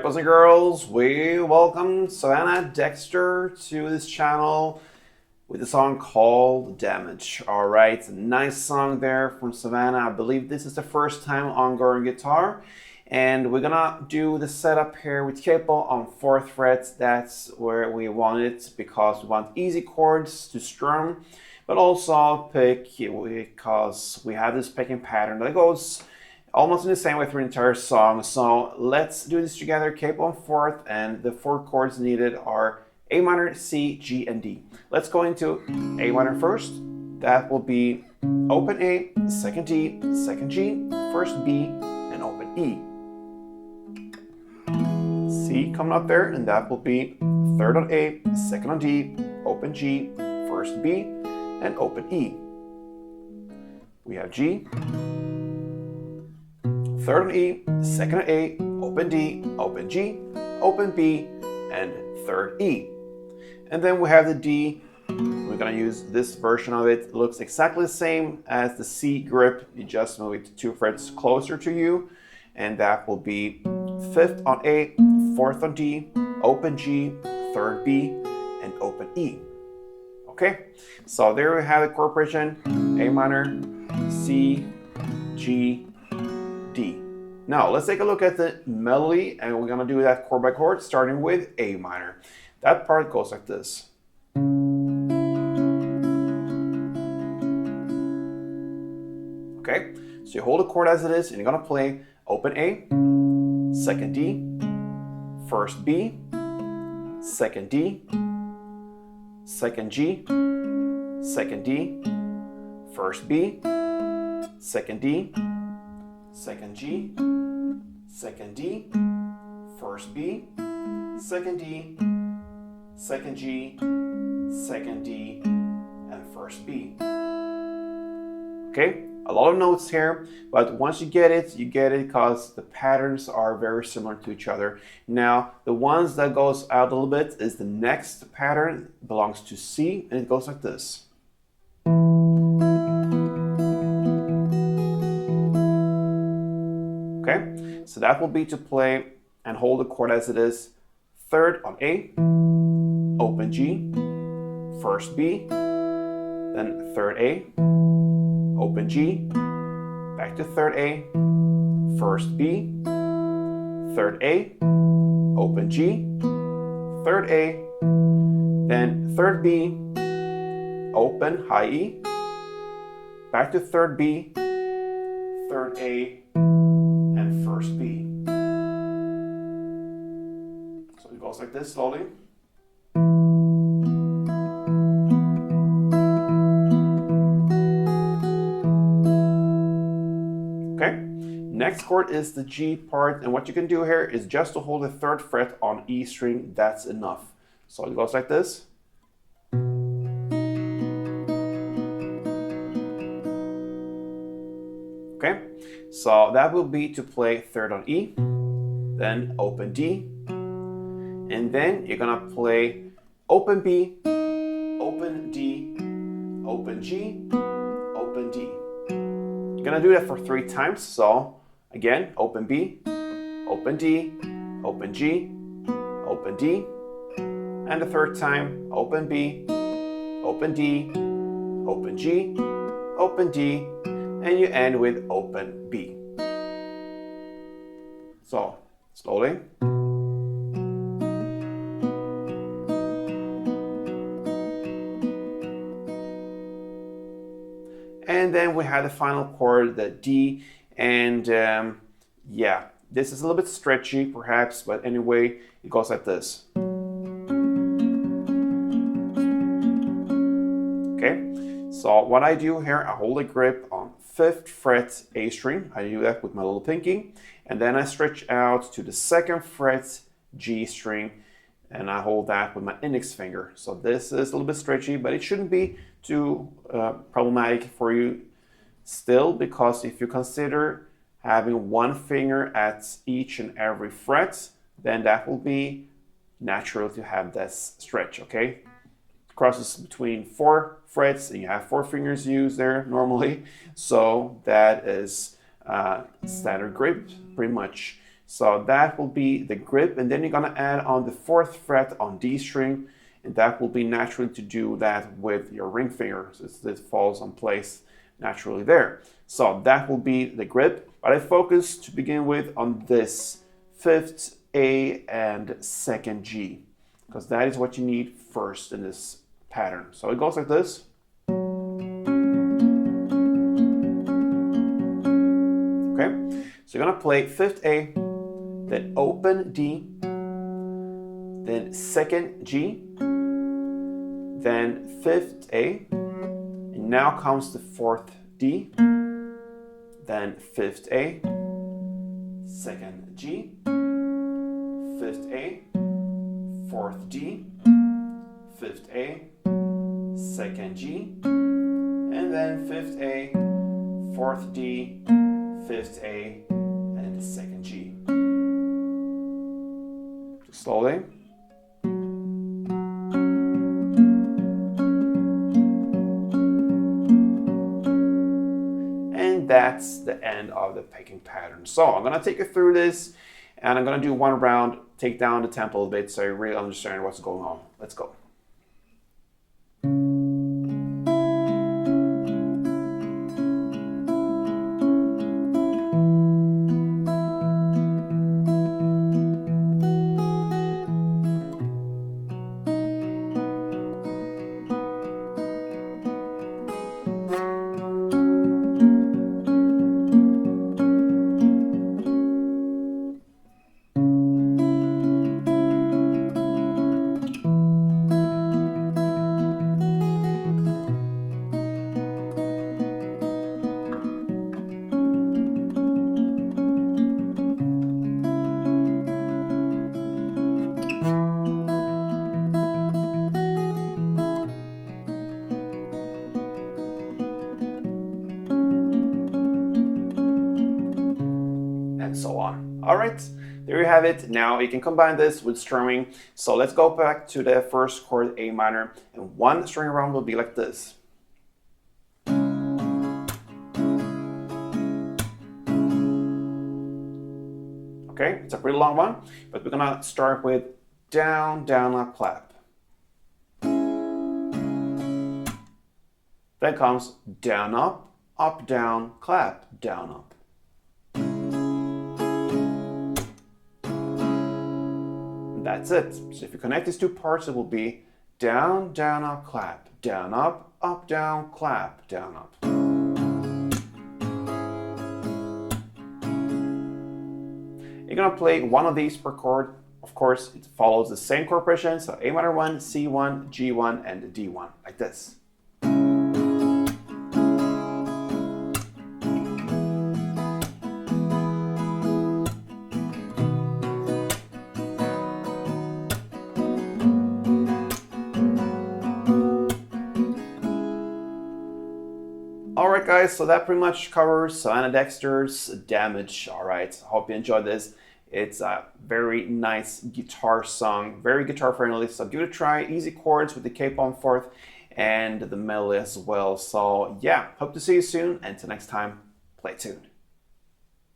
boys and girls, we welcome Savannah Dexter to this channel with a song called Damage. All right, nice song there from Savannah. I believe this is the first time on Gordon guitar. And we're gonna do the setup here with capo on 4th fret. That's where we want it because we want easy chords to strum, but also pick because we have this picking pattern that goes almost in the same way through the entire song. So let's do this together. Capo on 4th, and the 4 chords needed are A minor, C, G, and D. Let's go into A minor first. That will be open A, second D, second G, first B, and open E. C coming up there, and that will be 3rd on A, 2nd on D, open G, first B, and open E. We have G, 3rd on E, 2nd on A, open D, open G, open B, and 3rd E. And then we have the D. We're gonna use this version of it. It looks exactly the same as the C grip. You just move it 2 frets closer to you, and that will be 5th on A, 4th on D, open G, 3rd B, and open E. Okay, so there we have the chord progression: A minor, C, G, D. Now let's take a look at the melody, and we're gonna do that chord by chord, starting with A minor. That part goes like this. Okay, so you hold the chord as it is, and you're gonna play open A, 2nd D, 1st B, 2nd D, 2nd G, 2nd D, 1st B, 2nd D, 2nd G, 2nd D, 1st B, 2nd D, 2nd G, 2nd D, and 1st B. Okay, a lot of notes here, but once you get it because the patterns are very similar to each other. Now, the ones that goes out a little bit is the next pattern, belongs to C, and it goes like this. Okay, so that will be to play and hold the chord as it is. 3rd on A, open G, 1st B, then 3rd A, open G, back to 3rd A, 1st B, 3rd A, open G, 3rd A, then 3rd B, open high E, back to 3rd B, 3rd A, and 1st B. So it goes like this slowly. Okay, next chord is the G part, and what you can do here is just to hold the 3rd fret on E string. That's enough. So it goes like this. Okay, so that will be to play 3rd on E, then open D, and then you're gonna play open B, open D, open G, open D. You're gonna do that for 3 times. So again, open B, open D, open G, open D, and the 3rd time, open B, open D, open G, open D, and you end with open B. So slowly. And then we have the final chord, the D, and yeah, this is a little bit stretchy perhaps, but anyway, it goes like this. Okay, so what I do here, I hold a grip on 5th fret A string. I do that with my little pinky, and then I stretch out to the 2nd fret G string, and I hold that with my index finger. So this is a little bit stretchy, but it shouldn't be too problematic for you still, because if you consider having 1 finger at each and every fret, then that will be natural to have this stretch. Okay, crosses between 4 frets, and you have 4 fingers used there normally, so that is standard grip pretty much. So that will be the grip, and then you're gonna add on the 4th fret on D string, and that will be naturally to do that with your ring finger, since it falls on place naturally there. So that will be the grip, but I focus to begin with on this 5th A and 2nd G, because that is what you need first in this pattern. So it goes like this. Okay, so you're gonna play 5th A, then open D, then 2nd G, then 5th A, and now comes the 4th D, then 5th A, 2nd G, 5th A, 4th D, 5th A, 2nd G, and then 5th A, 4th D, 5th A, and 2nd G. Slowly. And that's the end of the picking pattern. So I'm gonna take you through this, and I'm gonna do one round, take down the tempo a bit so you really understand what's going on. Let's go. And so on. All right, there you have it. Now you can combine this with strumming. So let's go back to the first chord, A minor, and one string around will be like this. Okay, it's a pretty long one, but we're gonna start with down, down, up, clap. Then comes down, up, down, clap, down, up. That's it. So if you connect these two parts, it will be down, down, up, clap, down, down, clap, down, up. You're gonna play one of these per chord. Of course, it follows the same chord progression, so A minor 1, C1, G1, and D1, like this. Alright guys, so that pretty much covers Savannah Dexter's Damage. Alright, hope you enjoyed this. It's a very nice guitar song, very guitar friendly, so give it a try. Easy chords with the capo on 4th and the melody as well. So yeah, hope to see you soon, and until next time, play tuned.